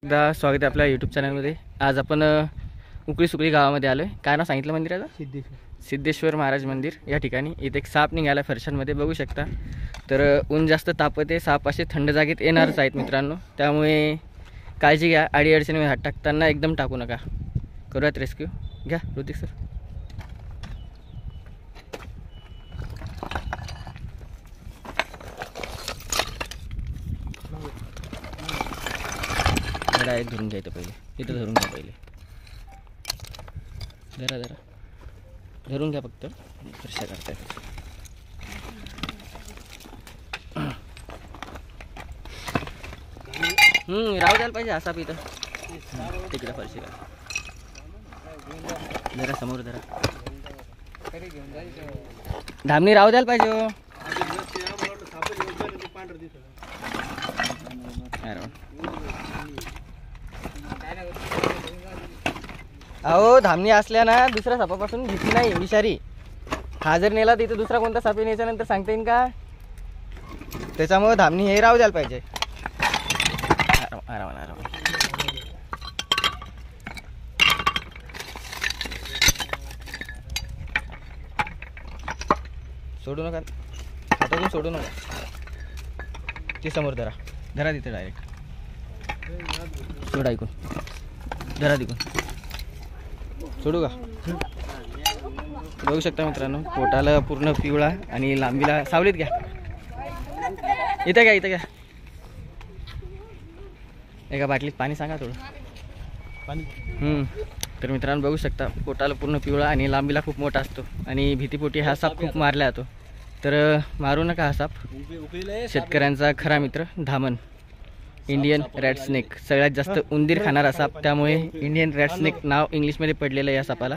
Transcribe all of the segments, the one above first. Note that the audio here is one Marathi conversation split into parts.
एकदा स्वागत आहे आपल्या यूट्यूब चॅनलमध्ये। आज आपण उकळी सुकळी गावामध्ये आलो आहे। काय नाव सांगितलं मंदिराचं? सिद्धेश्वर महाराज मंदिर। या ठिकाणी इथे एक साप निघाला फरशांमध्ये बघू शकता। तर ऊन जास्त तापत आहे, साप असे थंड जागेत येणारच आहेत मित्रांनो, त्यामुळे काळजी घ्या। आडी अडचणीमध्ये हात टाकताना एकदम टाकू नका। करूयात रेस्क्यू। घ्या ऋतिक सर। डायरेक्ट धरून घ्यायचं पहिले, इथं धरून घ्या पहिले। जरा जरा धरून घ्या फक्त, फरशा करताय। राहू द्यायला पाहिजे असा इथं तिकडे फरशीला। जरा समोर जरा धामणी राहू द्यायला पाहिजे हो। अहो धामणी असल्या ना दुसऱ्या सापापासून भीती नाही विषारी। हा जर नेला तिथे दुसरा कोणता साप न्यायच्या नंतर सांगता येईल का? त्याच्यामुळे धामणी हे राहू द्यायला पाहिजे। आराम आराम। सोडू नका हातातून, सोडू नका। ते समोर धरा, धरा तिथे डायरेक्ट सोडा। ऐकून धरा तिकून, सोडू का? बघू शकता मित्रांनो, पोटाला पूर्ण पिवळा आणि लांबीला सावलीत घ्या। इथं घ्या, इथं घ्या। एका बाटलीत पाणी सांगा थोडं पाणी। तर मित्रांनो बघू शकता, पोटाला पूर्ण पिवळा आणि लांबीला खूप मोठा असतो आणि भीतीपोटी हा साप खूप मारला जातो। तर मारू नका हा साप। शेतकऱ्यांचा खरा मित्र धामण, इंडियन रॅट स्नेक, सगळ्यात जास्त उंदीर खाणारा साप, त्यामुळे इंडियन रॅट स्नेक नाव इंग्लिशमध्ये पडलेलं आहे या सापाला।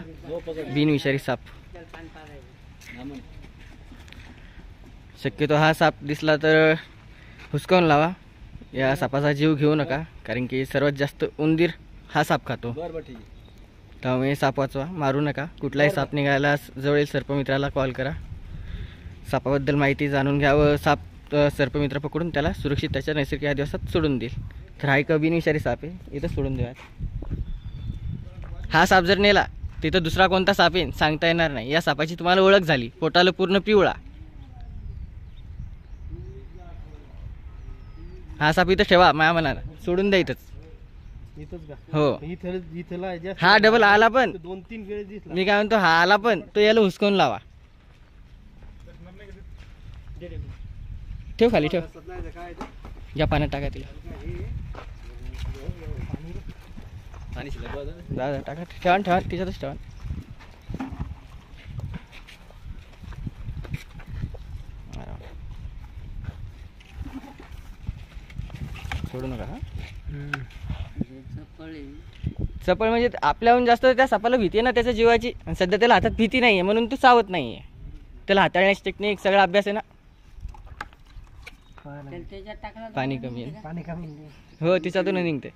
बिनविषारी साप। शक्यतो हा साप दिसला तर हुसकावून लावा। या सापाचा जीव घेऊ नका, कारण की सर्वात जास्त उंदीर हा साप खातो। त्यामुळे साप वाचवा, मारू नका। कुठलाही साप निघायला जवळील सर्पमित्राला कॉल करा। सापाबद्दल माहिती जाणून घ्या व साप सर्पमित्र पकडून त्याला सुरक्षित त्याच्या नैसर्गिक आदिवासात सोडून देईल। तर हा एक बिनविषारी साप आहे, इथं सोडून देऊयात। हा साप जर नेला तिथं दुसरा कोणता साप येईल सांगता येणार नाही। या सापाची तुम्हाला ओळख झाली, पोटाला पूर्ण पिवळा। हा साप इथं ठेवा, माया मनाला सोडून द्या इथंच। हो, हा डबल आला पण 2-3 वेळेस दिसला। मी काय म्हणतो, हा आला पण तो याला हुसकावून लावा। ठेव खाली, ठेव। या पाण्यात टाका तिला, टाका, ठेवा ठेवा तिच्यातच ठेवा। सोडू नका हा। चपळ म्हणजे आपल्याहून जास्त त्या सापाला भीती आहे ना त्याच्या जीवाची। सध्या त्याला हातात भीती नाहीये म्हणून तो सावत नाहीये। त्याला हाताळण्याची टेक्निक सगळा अभ्यास आहे ना। पाणी कमी आहे, पाणी कमी। हो तिच्यातून निघते।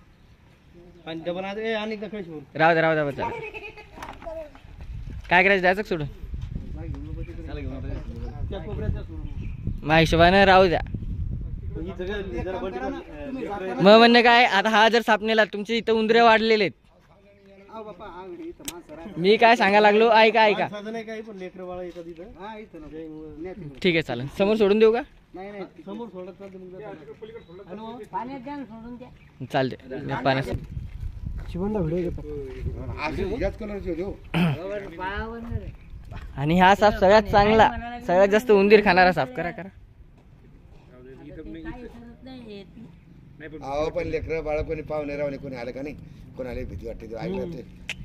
राहू द्या, राहू द्या। काय करायचं, द्यायचं सोडून? माझ्या हिशोबानं राहू द्या। मग म्हणणं काय, आता हा जर साप नेला, तुमचे इथं उंदरे वाढलेले आहेत। मी काय सांगायला लागलो, ऐका ऐका। ठीक आहे चालेल, समोर सोडून देऊ का? चालते पाण्यात। आणि हा साप सगळ्यात चांगला, सगळ्यात जास्त उंदीर खाणारा साप। करा करा। अहो पण लेकरं बाळ कोणी पाहुणे रावणे कोणी आलं का नाही, कोणाला भीती वाटते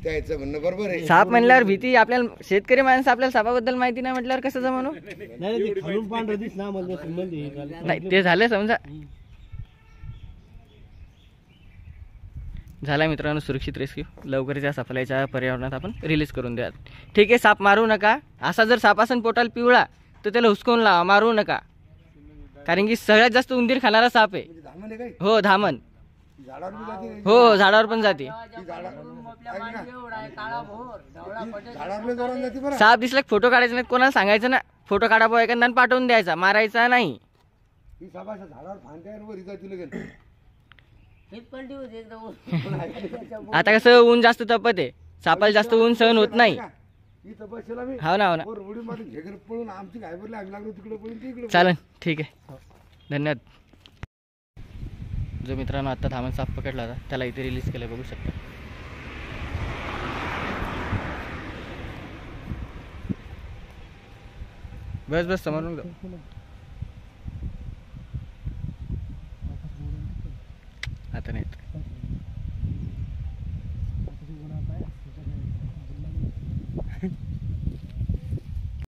त्याचं म्हणणं बरोबर आहे। साप म्हणल्यावर भीती, आपल्याला शेतकरी माणसं आपल्याला सापाबद्दल माहिती नाही म्हटल्यावर कसं जमवू? नाही ते झालं समजा। झाला मित्रांनो सुरक्षित रेस्क्यू। लवकरच या सापाला याच्या पर्यावरणात आपण रिलीज करून द्या। ठीक आहे, साप मारू नका। असा जर साप असेल पोटाला पिवळा तर त्याला हुसकवून लावा, मारू नका। कारण की सगळ्यात जास्त उंदीर खाणारा साप आहे। हो धामण, हो झाडावर पण जाते। साप दिसला फोटो काढायचा नाही, कोणाला सांगायचं ना। फोटो काढा बो एखादा पाठवून द्यायचा, मारायचा नाही। आता कसं ऊन जास्त तपत आहे, सापाला जास्त ऊन सहन होत नाही. इथं बसला मी हो ना, हो ना. वर उडी मारून घेगर पळून आमची घायभरली आग लागलो तिकडे पळून तिकडे चालेल, ठीक आहे, धन्यवाद. जो मित्रांनो आता धामण साप पकडला होता त्याला इथे रिलीज केलं, बघू शकता. बस बस समोरून जाऊ. आता नाही.